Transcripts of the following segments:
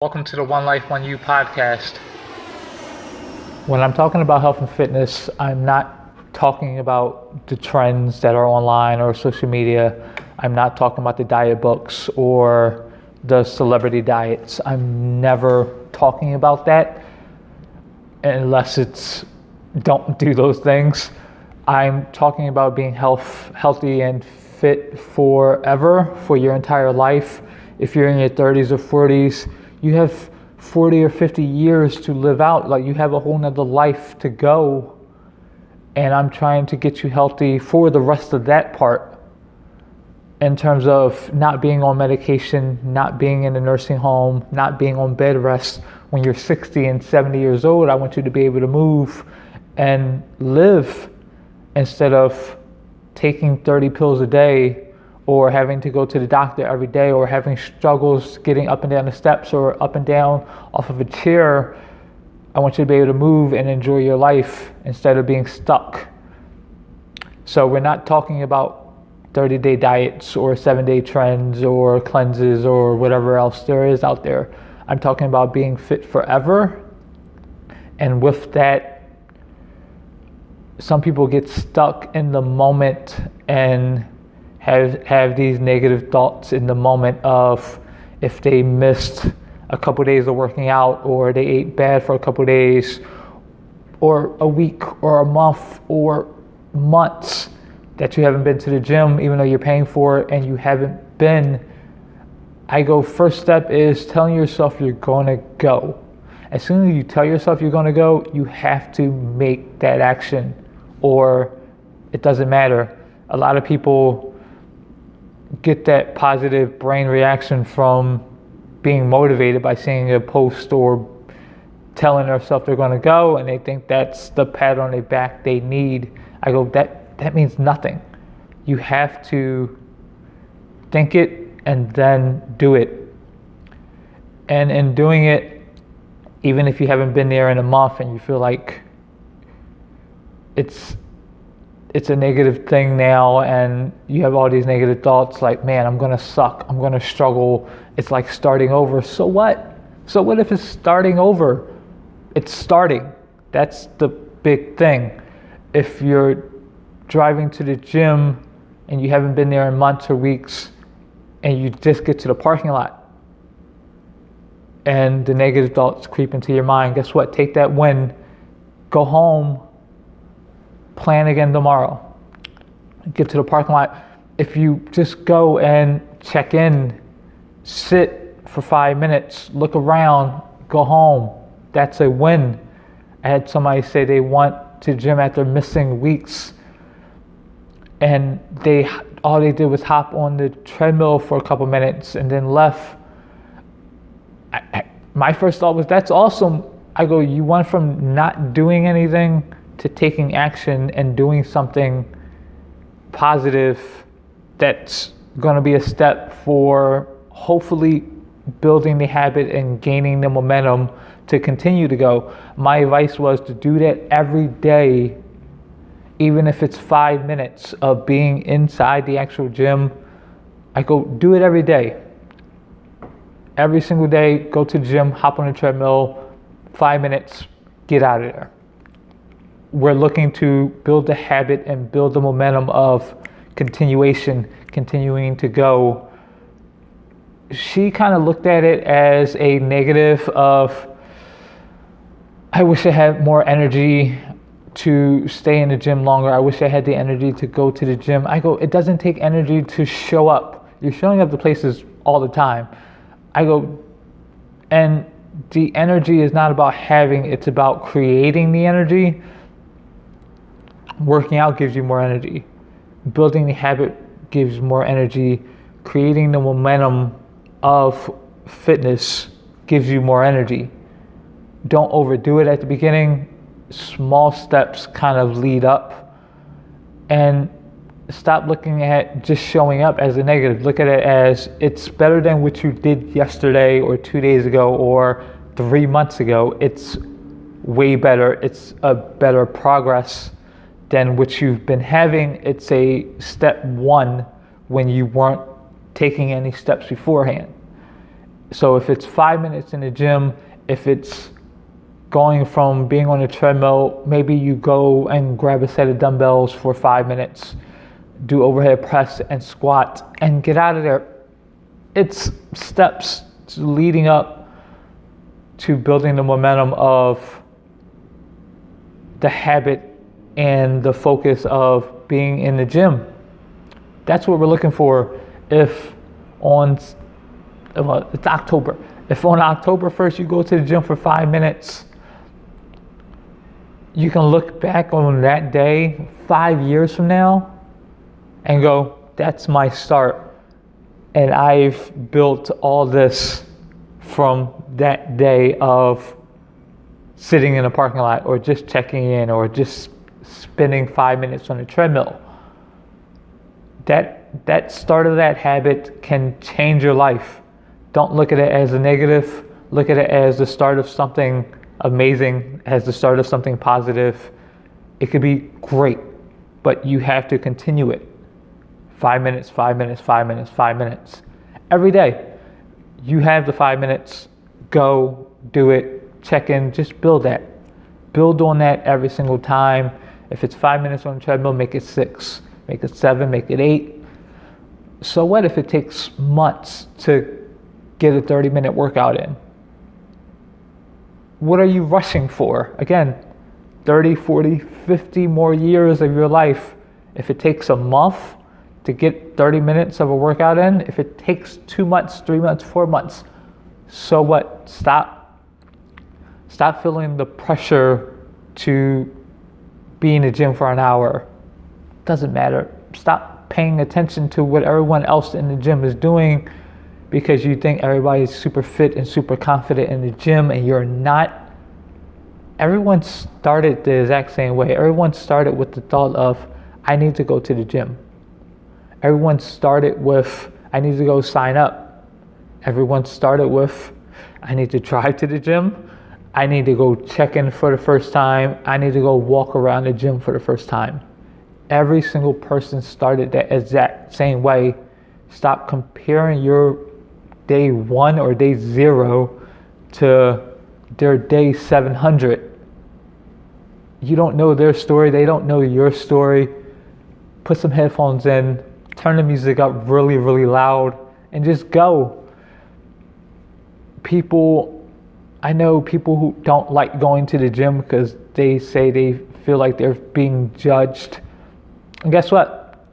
Welcome to the 1LIFE1YOU podcast. When I'm talking about health and fitness, I'm not talking about the trends that are online or social media. I'm not talking about the diet books or the celebrity diets. I'm never talking about that unless it's don't do those things. I'm talking about being healthy and fit forever, for your entire life. If you're in your 30s or 40s, you have 40 or 50 years to live out. Like, you have a whole nother life to go. And I'm trying to get you healthy for the rest of that part, in terms of not being on medication, not being in a nursing home, not being on bed rest. When you're 60 and 70 years old, I want you to be able to move and live instead of taking 30 pills a day, or having to go to the doctor every day, or having struggles getting up and down the steps or up and down off of a chair. I want you to be able to move and enjoy your life instead of being stuck. So we're not talking about 30-day diets or 7-day trends or cleanses or whatever else there is out there. I'm talking about being fit forever. And with that, some people get stuck in the moment and have these negative thoughts in the moment of, if they missed a couple days of working out, or they ate bad for a couple days, or a week or a month or months that you haven't been to the gym, even though you're paying for it and you haven't been. I go, first step is telling yourself you're going to go. As soon as you tell yourself you're going to go, you have to make that action, or it doesn't matter. A lot of people get that positive brain reaction from being motivated by seeing a post or telling themselves they're going to go, and they think that's the pat on their back they need. I go, that means nothing. You have to think it and then do it. And in doing it, even if you haven't been there in a month and you feel like it's a negative thing now, and you have all these negative thoughts like, man, I'm going to suck, I'm going to struggle, it's like starting over. So what? So what if it's starting over? It's starting. That's the big thing. If you're driving to the gym and you haven't been there in months or weeks, and you just get to the parking lot and the negative thoughts creep into your mind, guess what? Take that win, go home, plan again tomorrow. Get to the parking lot. If you just go and check in, sit for 5 minutes, look around, go home, that's a win. I had somebody say they went to the gym after missing weeks, and all they did was hop on the treadmill for a couple minutes and then left. My first thought was, that's awesome. I go, you went from not doing anything to taking action and doing something positive that's going to be a step for hopefully building the habit and gaining the momentum to continue to go. My advice was to do that every day, even if it's 5 minutes of being inside the actual gym. I go, do it every day. Every single day, go to the gym, hop on the treadmill, 5 minutes, get out of there. We're looking to build the habit and build the momentum of continuing to go. She kind of looked at it as a negative of, I wish I had more energy to stay in the gym longer. I wish I had the energy to go to the gym. I go, it doesn't take energy to show up. You're showing up to places all the time. I go, and the energy is not about having, it's about creating the energy. Working out gives you more energy. Building the habit gives more energy. Creating the momentum of fitness gives you more energy. Don't overdo it at the beginning. Small steps kind of lead up. And stop looking at just showing up as a negative. Look at it as, it's better than what you did yesterday or 2 days ago or 3 months ago. It's way better. It's a better progress than what you've been having. It's a step one when you weren't taking any steps beforehand. So if it's 5 minutes in the gym, if it's going from being on a treadmill, maybe you go and grab a set of dumbbells for 5 minutes, do overhead press and squat, and get out of there. It's steps leading up to building the momentum of the habit and the focus of being in the gym. That's what we're looking for. If on, well, it's October. If on October 1st you go to the gym for 5 minutes, you can look back on that day 5 years from now and go, that's my start. And I've built all this from that day of sitting in a parking lot or just checking in or just spending 5 minutes on a treadmill. That start of that habit can change your life. Don't look at it as a negative. Look at it as the start of something amazing, as the start of something positive. It could be great, but you have to continue it. 5 minutes, 5 minutes, 5 minutes, 5 minutes. Every day, you have the 5 minutes. Go, do it, check in, just build that. Build on that every single time. If it's 5 minutes on the treadmill, make it 6, make it 7, make it 8. So what if it takes months to get a 30-minute workout in? What are you rushing for? Again, 30, 40, 50 more years of your life. If it takes a month to get 30 minutes of a workout in, if it takes 2 months, 3 months, 4 months, so what? Stop feeling the pressure to be in the gym for an hour. Doesn't matter. Stop paying attention to what everyone else in the gym is doing because you think everybody's super fit and super confident in the gym and you're not. Everyone started the exact same way. Everyone started with the thought of, I need to go to the gym. Everyone started with, I need to go sign up. Everyone started with, I need to drive to the gym. I need to go check in for the first time. I need to go walk around the gym for the first time. Every single person started that exact same way. Stop comparing your day 1 or day 0 to their day 700. You don't know their story. They don't know your story. Put some headphones in, turn the music up really, really loud, and just go. I know people who don't like going to the gym because they say they feel like they're being judged. And guess what?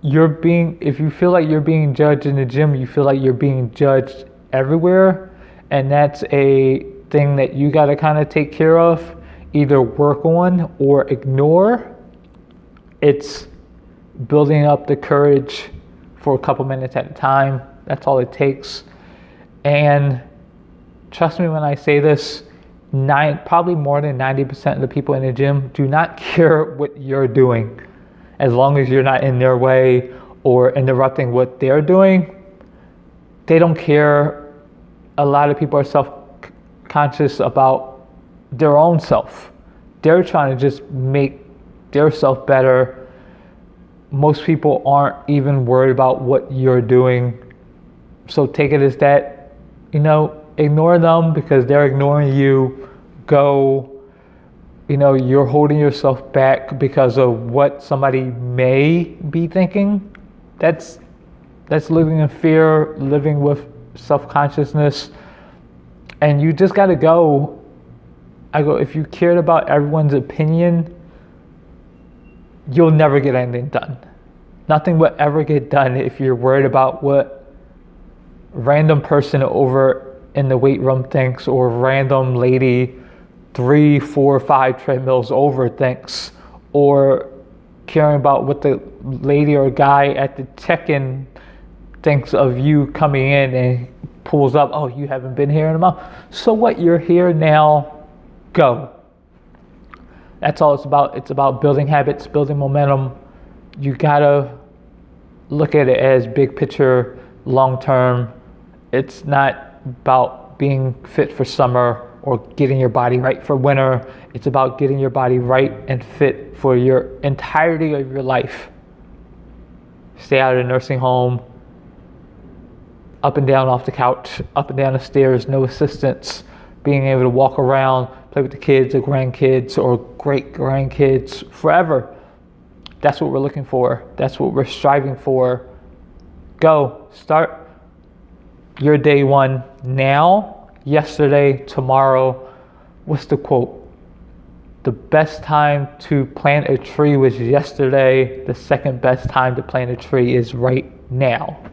If you feel like you're being judged in the gym, you feel like you're being judged everywhere. And that's a thing that you got to kind of take care of, either work on or ignore. It's building up the courage for a couple minutes at a time. That's all it takes. And trust me when I say this, probably more than 90% of the people in the gym do not care what you're doing. As long as you're not in their way or interrupting what they're doing, they don't care. A lot of people are self-conscious about their own self. They're trying to just make their self better. Most people aren't even worried about what you're doing. So take it as that, ignore them because they're ignoring you. Go. You're holding yourself back because of what somebody may be thinking. That's living in fear, living with self-consciousness. And you just got to go. If you cared about everyone's opinion, you'll never get anything done. Nothing will ever get done if you're worried about what random person over in the weight room thinks or random lady 3, 4, 5 treadmills over thinks, or caring about what the lady or guy at the check-in thinks of you coming in and pulls up, oh, you haven't been here in a month. So what, you're here now, go. That's all it's about. It's about building habits, building momentum. You gotta look at it as big picture, long term. It's not about being fit for summer or getting your body right for winter. It's about getting your body right and fit for your entirety of your life. Stay out of the nursing home. up and down off the couch, up and down the stairs, no assistance, being able to walk around, play with the kids or grandkids or great grandkids forever. That's what we're looking for. That's what we're striving for. Go, start your day one now, yesterday, tomorrow. What's the quote? The best time to plant a tree was yesterday. The second best time to plant a tree is right now.